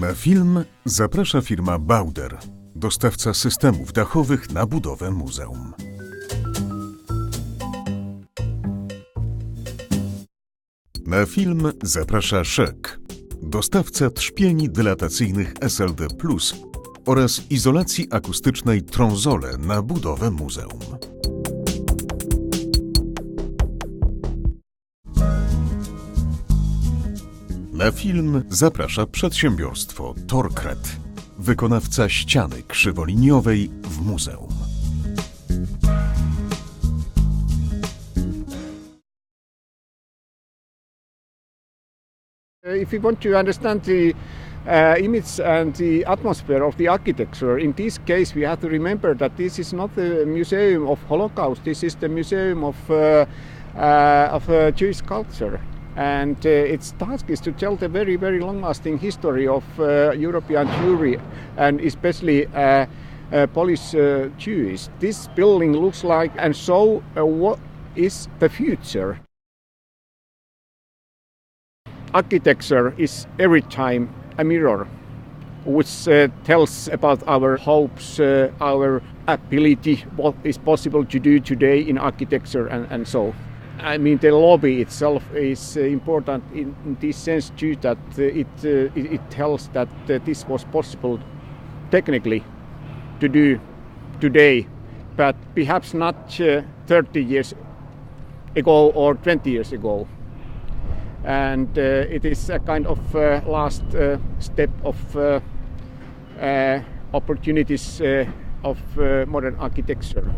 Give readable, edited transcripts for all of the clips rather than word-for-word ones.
Na film zaprasza firma Bauder, dostawca systemów dachowych na budowę muzeum. Na film zaprasza Szek, dostawca trzpieni dylatacyjnych SLD Plus oraz izolacji akustycznej Trązole na budowę muzeum. Na film zaprasza przedsiębiorstwo Torkret, wykonawca ściany krzywoliniowej w muzeum. If you want to understand the image and the atmosphere of the architecture, in this case we have to remember that this is not the Museum of Holocaust, this is the Museum of Jewish culture. And its task is to tell the very, very long-lasting history of European Jewry and especially Polish Jews. This building looks like, and so what is the future? Architecture is every time a mirror which tells about our hopes, our ability, what is possible to do today in architecture and so. I mean, the lobby itself is important in this sense too, that it tells that this was possible technically to do today, but perhaps not 30 years ago or 20 years ago. And it is a kind of last step of opportunities of modern architecture.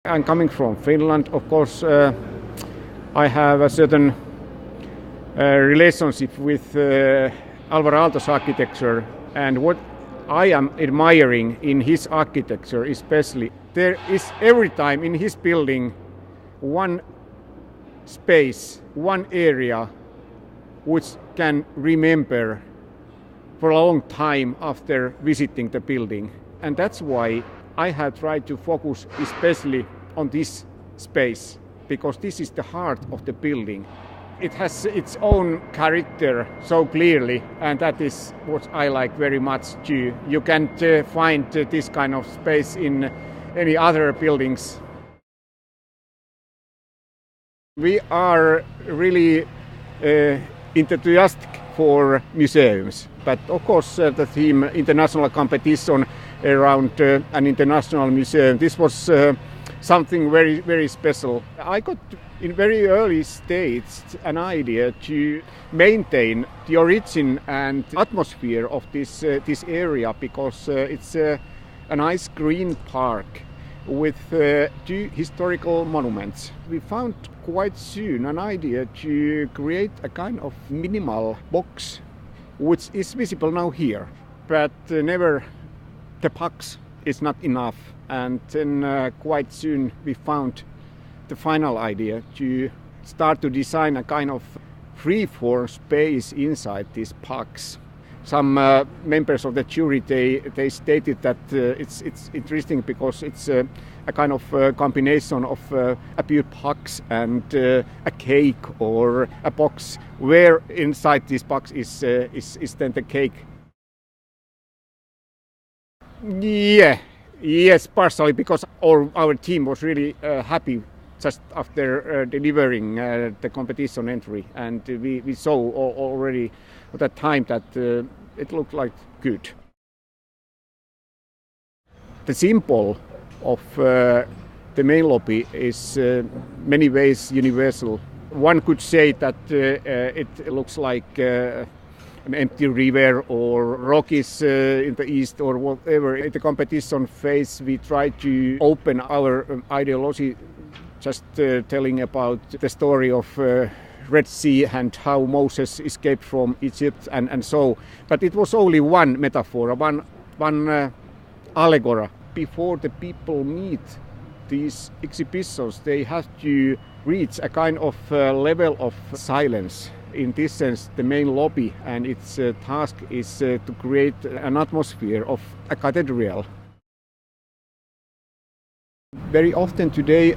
I'm coming from Finland. Of course, I have a certain relationship with Alvar Aalto's architecture, and what I am admiring in his architecture especially, there is every time in his building one space, one area which can remember for a long time after visiting the building. And that's why I have tried to focus especially on this space, because this is the heart of the building. It has its own character so clearly, and that is what I like very much too. You can't find this kind of space in any other buildings. We are really enthusiastic for museums, but of course the theme international competition around an international museum, this was something very, very special. I got in very early stage an idea to maintain the origin and atmosphere of this area, because it's a nice green park with two historical monuments. We found quite soon an idea to create a kind of minimal box which is visible now here, but never the box is not enough. And then quite soon we found the final idea to start to design a kind of free-form space inside this box. Some members of the jury, they stated that it's interesting because it's a kind of combination of a few pucks and a cake or a box, where inside this box is then the cake. Yes, partially, because our team was really happy just after delivering the competition entry, and we saw already at that time that it looked like good. The symbol of the main lobby is many ways universal. One could say that it looks like an empty river or rockies in the east or whatever. In the competition phase we try to open our ideology, just telling about the story of Red Sea and how Moses escaped from Egypt and so. But it was only one metaphor, one allegory. Before the people meet these exhibitions, they have to reach a kind of level of silence. In this sense, the main lobby and its task is to create an atmosphere of a cathedral. Very often today,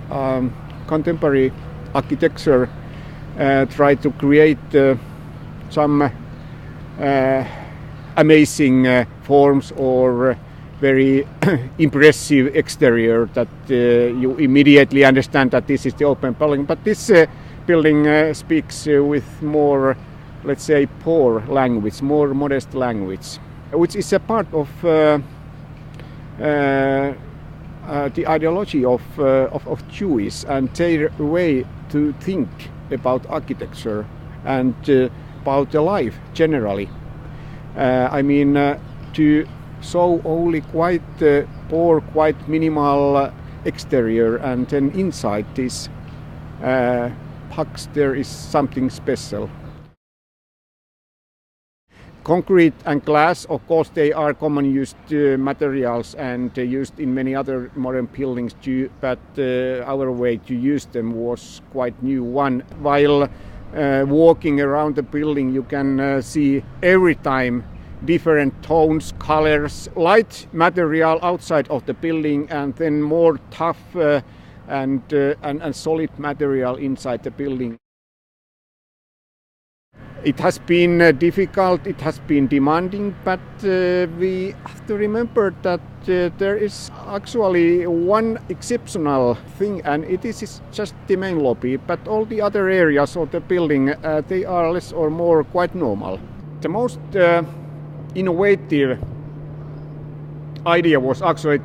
contemporary architecture try to create some amazing forms or very impressive exterior that you immediately understand that this is the open building. But this building speaks with more, let's say, poor language, more modest language, which is a part of the ideology of Jews and their way to think about architecture and about the life generally. To show only quite poor, quite minimal exterior, and then inside this box there is something special. Concrete and glass, of course, they are common used materials and used in many other modern buildings too, but our way to use them was quite new one. While walking around the building, you can see every time different tones, colors, light material outside of the building, and then more tough and solid material inside the building. It has been difficult, it has been demanding, but we have to remember that there is actually one exceptional thing, and it is just the main lobby, but all the other areas of the building, they are less or more quite normal. The most innovative idea was actually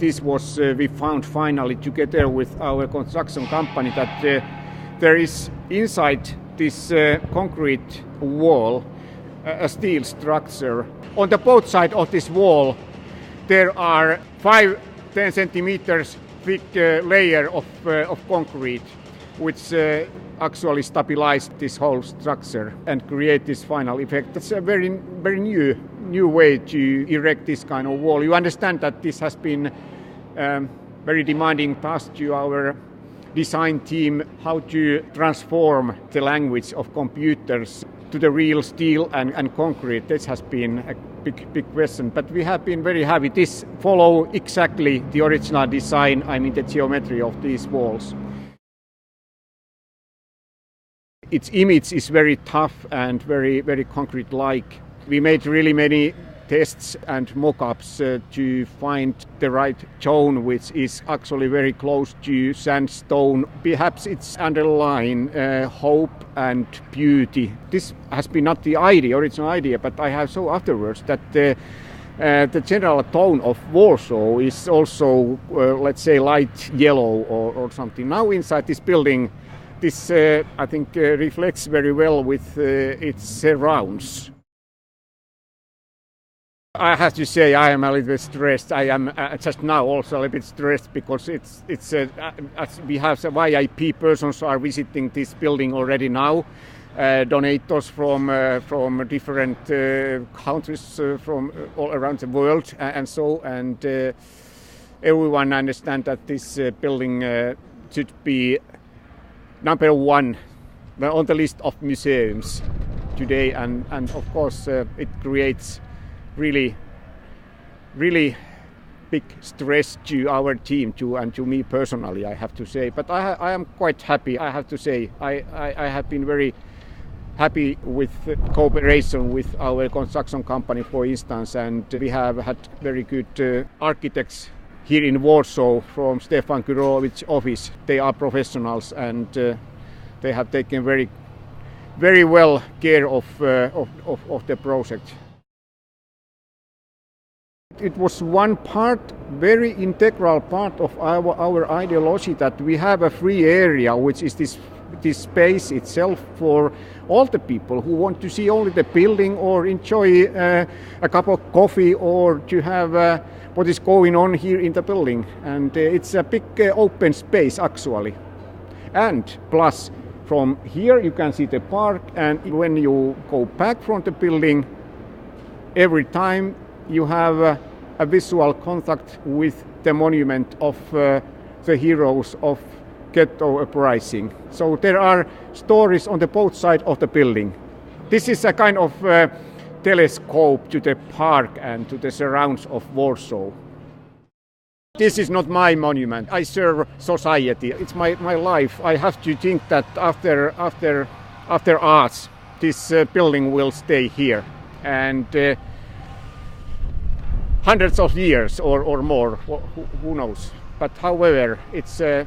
we found finally together with our construction company that there is inside this concrete wall a steel structure. On the both sides of this wall there are 5-10 centimeters thick layer of concrete which actually stabilized this whole structure and create this final effect. It's a very new way to erect this kind of wall. You understand that this has been very demanding task to our design team, how to transform the language of computers to the real steel and concrete. This has been a big question, but we have been very happy. This follow exactly the original design, the geometry of these walls. Its image is very tough and very concrete-like. We made really many tests and mock-ups to find the right tone, which is actually very close to sandstone. Perhaps it's underlying hope and beauty. This has been not the original idea, but I have saw afterwards that the general tone of Warsaw is also, let's say, light yellow or something. Now inside this building, this I think reflects very well with its surrounds. I have to say I am a little bit stressed. I am just now also a little bit stressed because it's as we have some VIP persons are visiting this building already now. Donators from different countries from all around the world and everyone understands that this building should be number one on the list of museums today, and of course it creates really big stress to our team too, and to me personally, I have to say. But I am quite happy. I have to say I have been very happy with cooperation with our construction company, for instance, and we have had very good architects here in Warsaw from Stefan Kurowicz's office. They are professionals and they have taken very well care of the project. It was one part, very integral part of our ideology, that we have a free area, which is this space itself for all the people who want to see only the building or enjoy a cup of coffee or to have what is going on here in the building. And it's a big open space actually. And plus from here you can see the park, and when you go back from the building, every time you have a visual contact with the monument of the heroes of ghetto uprising. So there are stories on the both sides of the building. This is a kind of telescope to the park and to the surrounds of Warsaw. This is not my monument. I serve society. It's my life. I have to think that after arts, this building will stay here, and hundreds of years or more, who knows. But however, it's a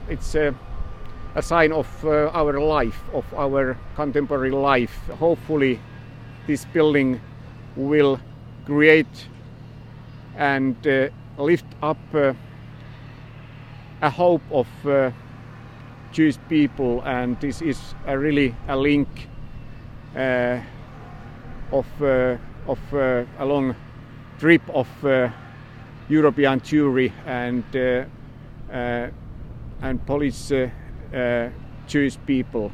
sign of our life, of our contemporary life. Hopefully this building will create and lift up a hope of Jewish people, and this is really a link of a long trip of European Jewry and Polish Jewish people.